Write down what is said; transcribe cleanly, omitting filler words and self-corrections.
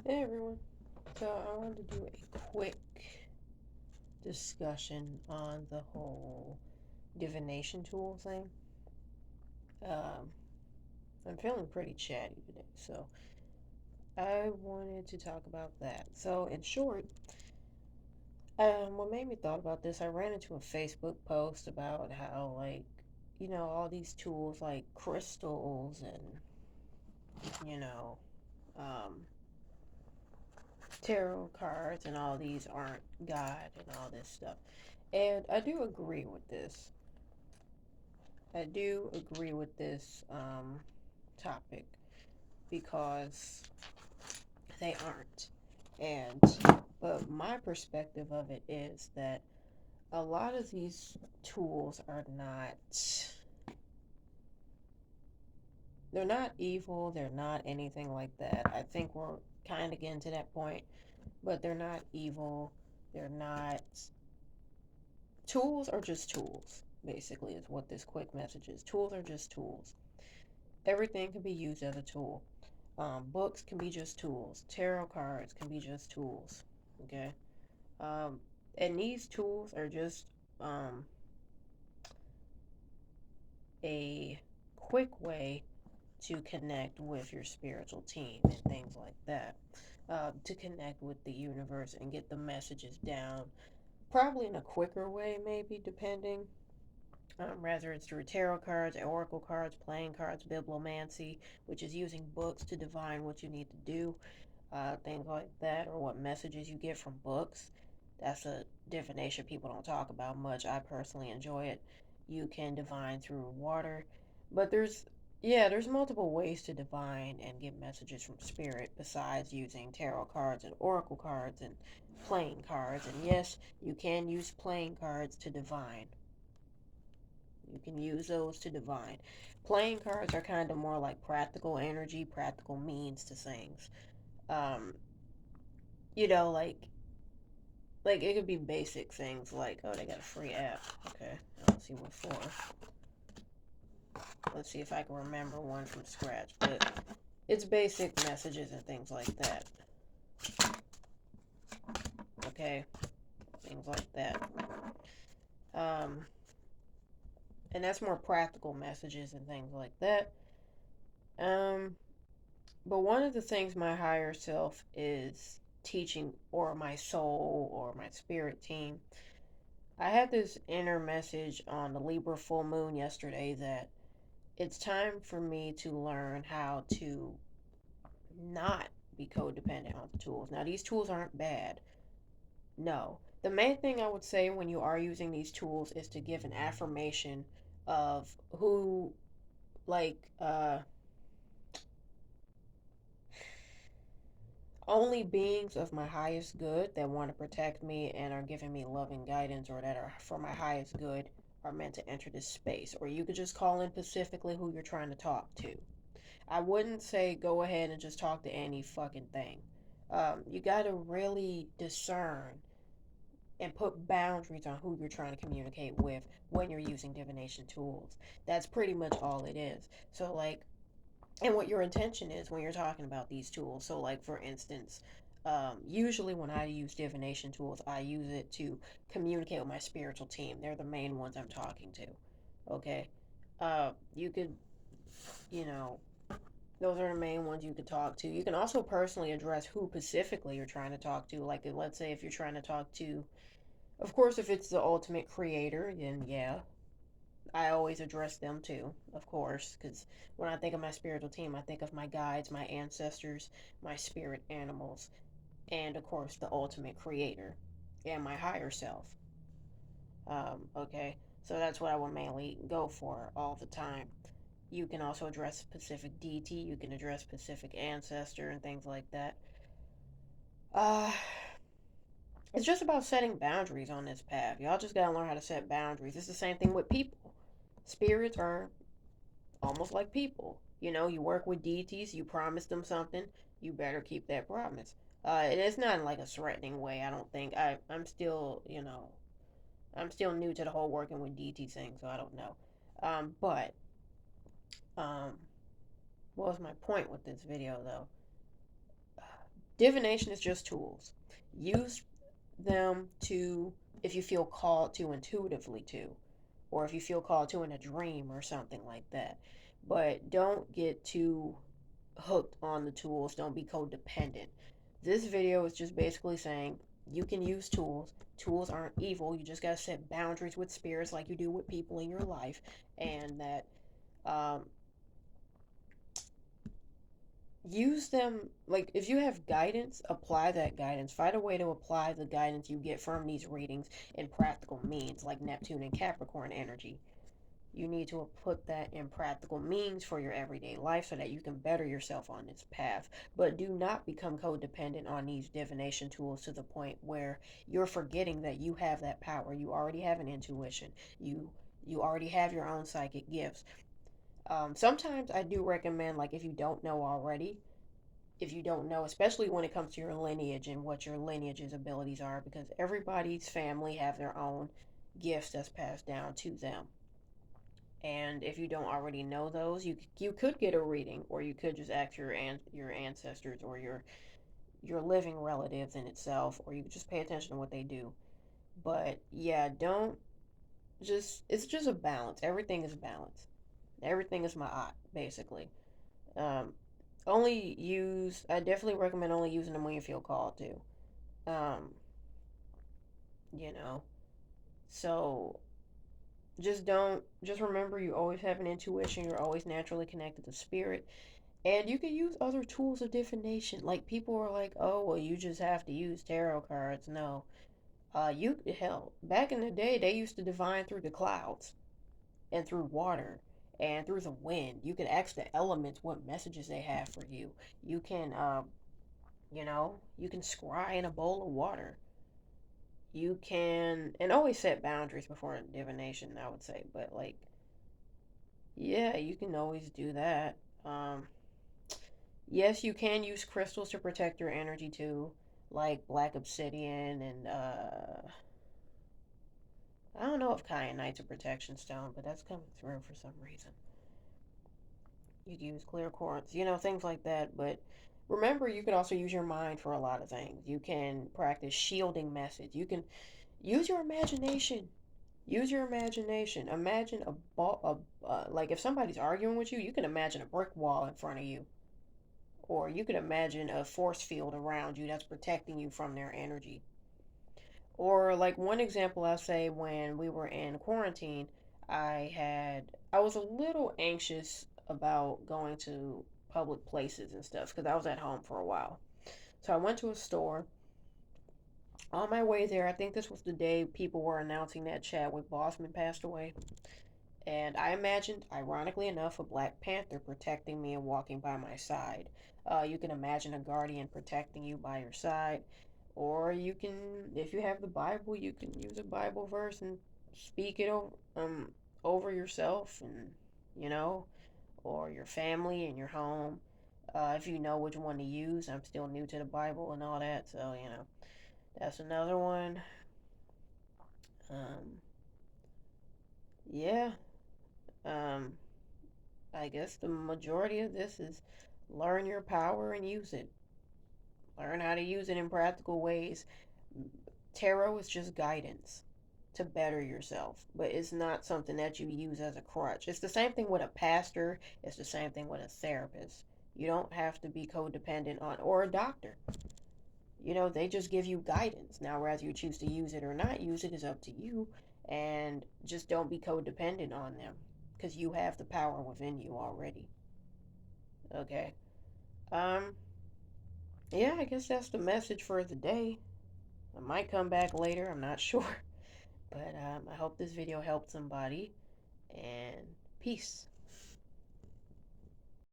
Hey everyone. So I wanted to do a quick discussion on the whole divination tool thing. Um, I'm feeling pretty chatty today, so I wanted to talk about that. So in short, what made me thought about this, I ran into a Facebook post about how all these tools like crystals and you know, um, tarot cards and all these aren't God and all this stuff. And I do agree with this. I do agree with this topic because they aren't. But my perspective of it is that a lot of these tools are not, they're not evil, they're not anything like that. I think we're kind of getting to that point, but they're not evil, they're not, tools are just tools, basically, is what this quick message is. Tools are just tools. Everything can be used as a tool. Books can be just tools. Tarot cards can be just tools. Okay. Um, and these tools are just um, a quick way to connect with your spiritual team and things like that. To connect with the universe and get the messages down, probably in a quicker way, maybe, depending. Rather, it's through tarot cards, oracle cards, playing cards, bibliomancy, which is using books to divine what you need to do, things like that, or what messages you get from books. That's a divination people don't talk about much. I personally enjoy it. You can divine through water, but there's multiple ways to divine and get messages from spirit besides using tarot cards and oracle cards and playing cards. And yes, you can use playing cards to divine. You can use those to divine. Playing cards are kind of more like practical energy, practical means to things. Um, you know, like it could be basic things like, oh, they got a free app. Okay, let's see what for. Let's see if I can remember one from scratch. But it's basic messages and things like that. Okay, things like that. Um, and that's more practical messages and things like that. Um, but one of the things my higher self is teaching, or my soul, or my spirit team, I had this inner message on the Libra full moon yesterday that it's time for me to learn how to not be codependent on the tools. Now, these tools aren't bad. No. The main thing I would say when you are using these tools is to give an affirmation of who, like, only beings of my highest good that want to protect me and are giving me loving guidance or that are for my highest good are meant to enter this space. Or you could just call in specifically who you're trying to talk to. I wouldn't say go ahead and just talk to any fucking thing. You got to really discern and put boundaries on who you're trying to communicate with when you're using divination tools. That's pretty much all it is. So, like, and what your intention is when you're talking about these tools. So, like, for instance, usually when I use divination tools, I use it to communicate with my spiritual team. They're the main ones I'm talking to. Okay. You could, you know, those are the main ones you could talk to. You can also personally address who specifically you're trying to talk to. Like, let's say if you're trying to talk to, of course, if it's the ultimate creator, then yeah, I always address them too, of course, because when I think of my spiritual team, I think of my guides, my ancestors, my spirit animals, and of course, the ultimate creator and my higher self. Okay, so that's what I would mainly go for all the time. You can also address specific deity, you can address specific ancestor, and things like that. Uh, it's just about setting boundaries on this path. Y'all just gotta learn how to set boundaries. It's the same thing with people. Spirits are almost like people. You know, you work with deities, you promise them something, you better keep that promise. And it's not in like a threatening way, I don't think. I'm still, I'm still new to the whole working with deity thing, so I don't know. But, um, what was my point with this video though? Divination is just tools. Use them to, if you feel called to intuitively to, or if you feel called to in a dream or something like that. But don't get too hooked on the tools. Don't be codependent. This video is just basically saying you can use tools. Tools aren't evil. You just got to set boundaries with spirits like you do with people in your life. And that um, use them, like if you have guidance, apply that guidance. Find a way to apply the guidance you get from these readings in practical means, like Neptune and Capricorn energy. You need to put that in practical means for your everyday life so that you can better yourself on this path. But do not become codependent on these divination tools to the point where you're forgetting that you have that power. You already have an intuition. You already have your own psychic gifts. Sometimes I do recommend, like, if you don't know already, if you don't know, especially when it comes to your lineage and what your lineage's abilities are, because everybody's family have their own gifts that's passed down to them. And if you don't already know those, you could get a reading, or you could just ask your ancestors or your living relatives in itself, or you could just pay attention to what they do. But yeah, don't just it's just a balance. Everything is balance. Everything is ma'at, basically. Um, only use I definitely recommend only using them when you feel called to. Um, you know. So just remember you always have an intuition, you're always naturally connected to spirit. And you can use other tools of divination. Like people are like, "Oh, well, you just have to use tarot cards." No, you hell. Back in the day, they used to divine through the clouds and through water and through the wind. You can ask the elements what messages they have for you. You can, you can scry in a bowl of water. You can, and always set boundaries before divination. I would say, but like, yeah, you can always do that. Um, Yes, you can use crystals to protect your energy too, like black obsidian and I don't know if kyanite's a protection stone, but that's coming through for some reason. You can use clear quartz, things like that. But remember, you can also use your mind for a lot of things. You can practice shielding methods. You can use your imagination. Use your imagination. Imagine a ball, like if somebody's arguing with you, you can imagine a brick wall in front of you. Or you could imagine a force field around you that's protecting you from their energy. Or like one example I'll say, when we were in quarantine, I was a little anxious about going to public places and stuff because I was at home for a while. So I went to a store. On my way there, I think this was the day people were announcing that Chadwick Boseman passed away. And I imagined, ironically enough, a Black Panther protecting me and walking by my side. You can imagine a guardian protecting you by your side. Or you can, if you have the Bible, you can use a Bible verse and speak it over yourself and, you know, or your family and your home. If you know which one to use, I'm still new to the Bible and all that, so, that's another one. Um, yeah. Um, I guess the majority of this is learn your power and use it. Learn how to use it in practical ways. Tarot is just guidance to better yourself, but it's not something that you use as a crutch. It's the same thing with a pastor, it's the same thing with a therapist. You don't have to be codependent on, or a doctor. They just give you guidance. Now, whether you choose to use it or not use it is up to you, and just don't be codependent on them because you have the power within you already. Okay. Um, yeah, I guess that's the message for the day. I might come back later, I'm not sure. But I hope this video helped somebody, and peace.